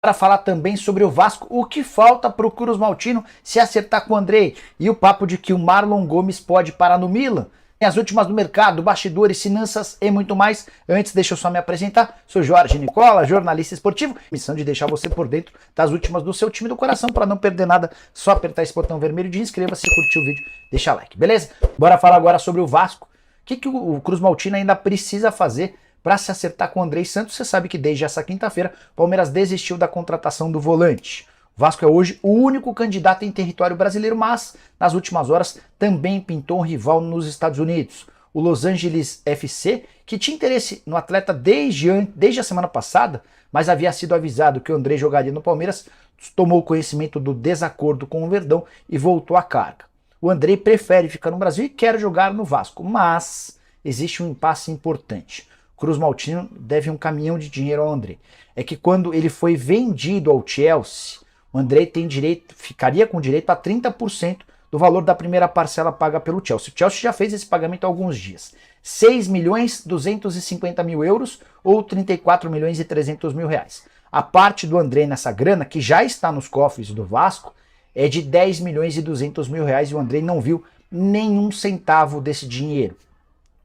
Para falar também sobre o Vasco, o que falta para o Cruz Maltino se acertar com o Andrei e o papo de que o Marlon Gomes pode parar no Milan. Tem as últimas do mercado, bastidores, finanças e muito mais. Antes, deixa eu só me apresentar. Sou Jorge Nicola, jornalista esportivo. Missão de deixar você por dentro das últimas do seu time do coração. Para não perder nada, só apertar esse botão vermelho de inscreva-se, curtir o vídeo, deixa like, beleza? Bora falar agora sobre o Vasco. O que o Cruz Maltino ainda precisa fazer para se acertar com o Andrei Santos? Você sabe que desde essa quinta-feira o Palmeiras desistiu da contratação do volante. O Vasco é hoje o único candidato em território brasileiro, mas nas últimas horas também pintou um rival nos Estados Unidos, o Los Angeles FC, que tinha interesse no atleta desde a semana passada, mas havia sido avisado que o Andrei jogaria no Palmeiras, tomou conhecimento do desacordo com o Verdão e voltou à carga. O Andrei prefere ficar no Brasil e quer jogar no Vasco, mas existe um impasse importante. Cruz Maltino deve um caminhão de dinheiro ao Andrei. É que quando ele foi vendido ao Chelsea, o Andrei ficaria com direito a 30% do valor da primeira parcela paga pelo Chelsea. O Chelsea já fez esse pagamento há alguns dias. 6 milhões 250 mil euros ou 34 milhões e 300 mil reais. A parte do Andrei nessa grana, que já está nos cofres do Vasco, é de 10 milhões e 200 mil reais e o Andrei não viu nenhum centavo desse dinheiro.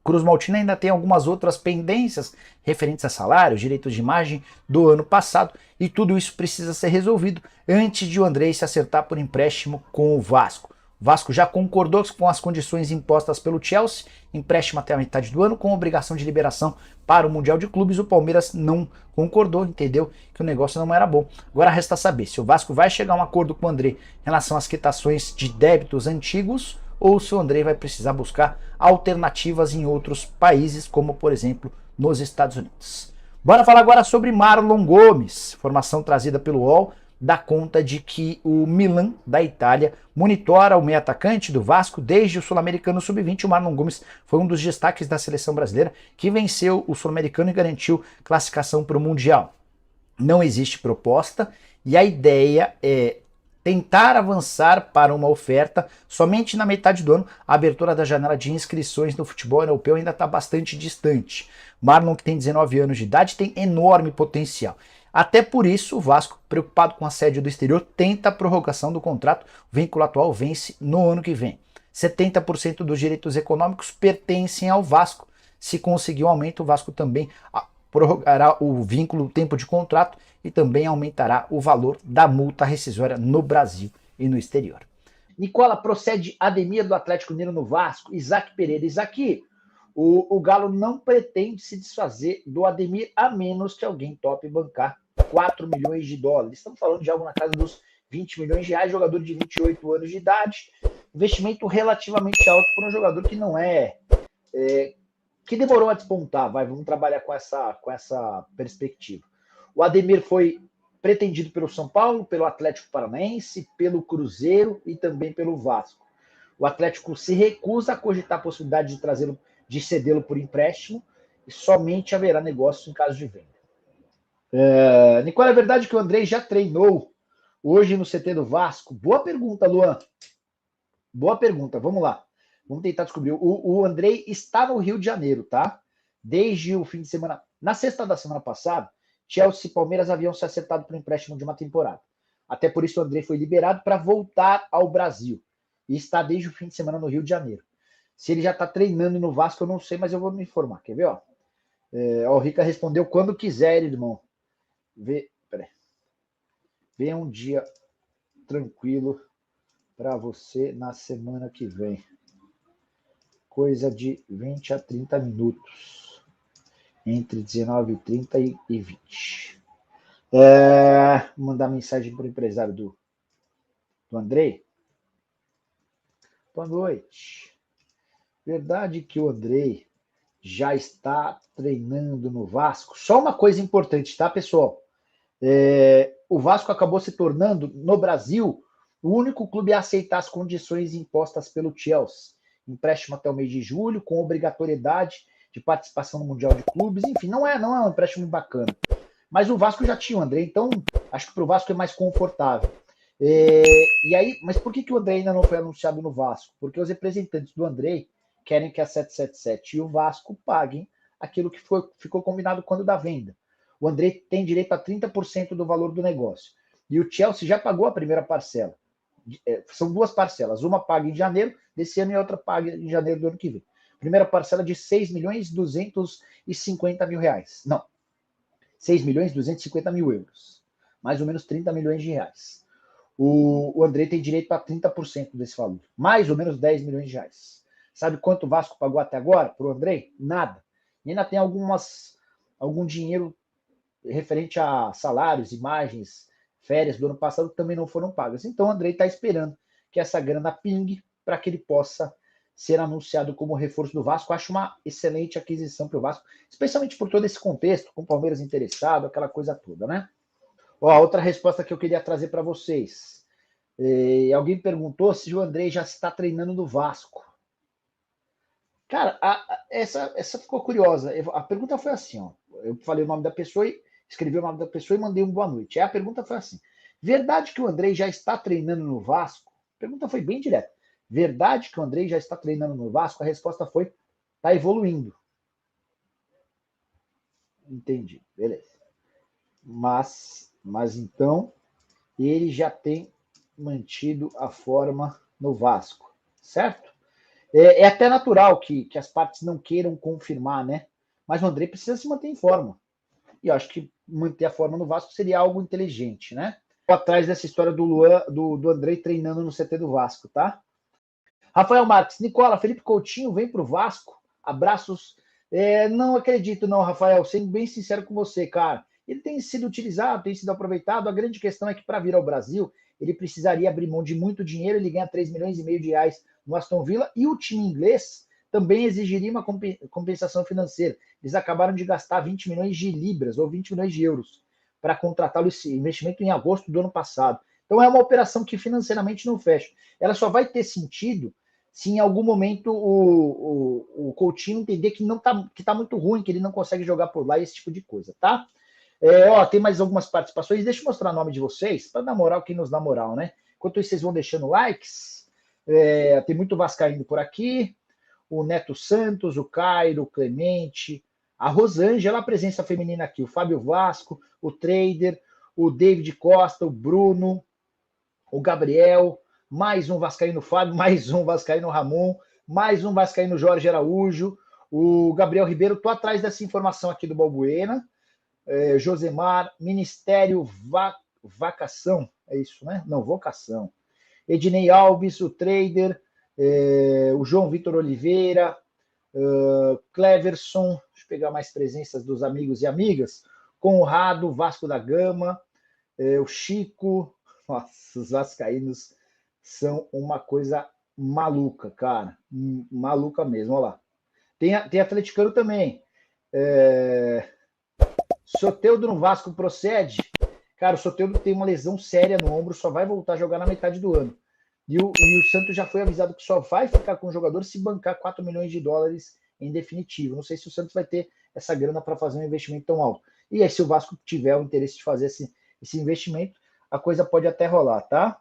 Cruz Maltino ainda tem algumas outras pendências referentes a salários, direitos de imagem do ano passado, e tudo isso precisa ser resolvido antes de o Andrei se acertar por empréstimo com o Vasco. O Vasco já concordou com as condições impostas pelo Chelsea, empréstimo até a metade do ano, com obrigação de liberação para o Mundial de Clubes. O Palmeiras não concordou, entendeu que o negócio não era bom. Agora resta saber se o Vasco vai chegar a um acordo com o Andrei em relação às quitações de débitos antigos, ou se o Andrei vai precisar buscar alternativas em outros países, como por exemplo nos Estados Unidos. Bora falar agora sobre Marlon Gomes. Informação trazida pelo UOL dá conta de que o Milan da Itália monitora o meio atacante do Vasco desde o Sul-Americano Sub-20. O Marlon Gomes foi um dos destaques da seleção brasileira que venceu o Sul-Americano e garantiu classificação para o Mundial. Não existe proposta e a ideia é tentar avançar para uma oferta somente na metade do ano. A abertura da janela de inscrições no futebol europeu ainda está bastante distante. Marlon, que tem 19 anos de idade, tem enorme potencial. Até por isso, o Vasco, preocupado com a sede do exterior, tenta a prorrogação do contrato. O vínculo atual vence no ano que vem. 70% dos direitos econômicos pertencem ao Vasco. Se conseguir um aumento, o Vasco também prorrogará o vínculo, o tempo de contrato, e também aumentará o valor da multa rescisória no Brasil e no exterior. Nicola, procede Ademir do Atlético Mineiro no Vasco, Isaac Pereira. Isaac, o Galo não pretende se desfazer do Ademir, a menos que alguém tope bancar 4 milhões de dólares. Estamos falando de algo na casa dos 20 milhões de reais, jogador de 28 anos de idade, investimento relativamente alto para um jogador que não que demorou a despontar. Vamos trabalhar com essa perspectiva. O Ademir foi pretendido pelo São Paulo, pelo Atlético Paranaense, pelo Cruzeiro e também pelo Vasco. O Atlético se recusa a cogitar a possibilidade de cedê-lo por empréstimo e somente haverá negócio em caso de venda. Nicola, é verdade que o Andrei já treinou hoje no CT do Vasco? Boa pergunta, Luan. Boa pergunta, vamos lá. Vamos tentar descobrir. O Andrei está no Rio de Janeiro, tá? Desde o fim de semana. Na sexta da semana passada, Chelsea e Palmeiras haviam se acertado para o empréstimo de uma temporada. Até por isso o Andrei foi liberado para voltar ao Brasil. E está desde o fim de semana no Rio de Janeiro. Se ele já está treinando no Vasco, eu não sei, mas eu vou me informar. Quer ver? O Rica respondeu quando quiser, irmão. Vê um dia tranquilo para você na semana que vem. Coisa de 20 a 30 minutos. Entre 19h30 e 20. Vou mandar mensagem para o empresário do Andrei. Boa noite. Verdade que o Andrei já está treinando no Vasco? Só uma coisa importante, tá, pessoal? O Vasco acabou se tornando, no Brasil, o único clube a aceitar as condições impostas pelo Chelsea. Empréstimo até o mês de julho, com obrigatoriedade de participação no Mundial de Clubes. Enfim, não é um empréstimo bacana. Mas o Vasco já tinha o Andrei, então acho que para o Vasco é mais confortável. E aí, mas por que o Andrei ainda não foi anunciado no Vasco? Porque os representantes do Andrei querem que a 777 e o Vasco paguem aquilo que ficou combinado quando da venda. O Andrei tem direito a 30% do valor do negócio. E o Chelsea já pagou a primeira parcela. São duas parcelas, uma paga em janeiro desse ano e a outra paga em janeiro do ano que vem. Primeira parcela de 6 milhões 250 mil reais. Não, 6 milhões 250 mil euros. Mais ou menos 30 milhões de reais. O Andrei tem direito a 30% desse valor. Mais ou menos 10 milhões de reais. Sabe quanto o Vasco pagou até agora para o Andrei? Nada. E ainda tem algum dinheiro referente a salários, imagens, férias do ano passado que também não foram pagas. Então o Andrei está esperando que essa grana pingue para que ele possa ser anunciado como reforço do Vasco. Acho uma excelente aquisição para o Vasco, especialmente por todo esse contexto, com o Palmeiras interessado, aquela coisa toda, né? Ó, outra resposta que eu queria trazer para vocês. Alguém perguntou se o Andrei já está treinando no Vasco. Cara, essa ficou curiosa. A pergunta foi assim, ó. Eu falei o nome da pessoa, escrevi o nome da pessoa e mandei um boa noite. Aí a pergunta foi assim: verdade que o Andrei já está treinando no Vasco? A pergunta foi bem direta. Verdade que o Andrei já está treinando no Vasco? A resposta foi: está evoluindo. Entendi, beleza. Mas então ele já tem mantido a forma no Vasco, certo? É até natural que as partes não queiram confirmar, né? Mas o Andrei precisa se manter em forma. E eu acho que manter a forma no Vasco seria algo inteligente, né? Atrás dessa história do Luan, do Andrei treinando no CT do Vasco, tá? Rafael Marques, Nicola, Felipe Coutinho vem pro Vasco. Abraços. Não acredito, não, Rafael. Sendo bem sincero com você, cara. Ele tem sido utilizado, tem sido aproveitado. A grande questão é que para vir ao Brasil, ele precisaria abrir mão de muito dinheiro. Ele ganha 3 milhões e meio de reais no Aston Villa. E o time inglês também exigiria uma compensação financeira. Eles acabaram de gastar 20 milhões de libras ou 20 milhões de euros para contratá-lo, esse investimento em agosto do ano passado. Então é uma operação que financeiramente não fecha. Ela só vai ter sentido se em algum momento o Coutinho entender que não tá, que tá muito ruim, que ele não consegue jogar por lá, esse tipo de coisa, tá? Tem mais algumas participações. Deixa eu mostrar o nome de vocês, para dar moral quem nos dá moral, né? Enquanto isso, vocês vão deixando likes. Tem muito vascaíno por aqui. O Neto Santos, o Cairo, o Clemente, a Rosângela, a presença feminina aqui, o Fábio Vasco, o Trader, o David Costa, o Bruno, o Gabriel, mais um vascaíno Fábio, mais um vascaíno Ramon, mais um vascaíno Jorge Araújo, o Gabriel Ribeiro. Tô atrás dessa informação aqui do Balbuena. Josemar, Ministério Vacação, é isso, né? Não, Vocação. Ednei Alves, o Trader, o João Vitor Oliveira, Cleverson, deixa eu pegar mais presenças dos amigos e amigas, Conrado, Vasco da Gama, o Chico. Nossa, os vascaínos são uma coisa maluca, cara. Maluca mesmo, olha lá. Tem atleticano também. Soteldo no Vasco procede? Cara, o Soteldo tem uma lesão séria no ombro, só vai voltar a jogar na metade do ano. E o Santos já foi avisado que só vai ficar com o jogador se bancar 4 milhões de dólares em definitivo. Não sei se o Santos vai ter essa grana para fazer um investimento tão alto. E aí, se o Vasco tiver o interesse de fazer esse investimento, a coisa pode até rolar, tá?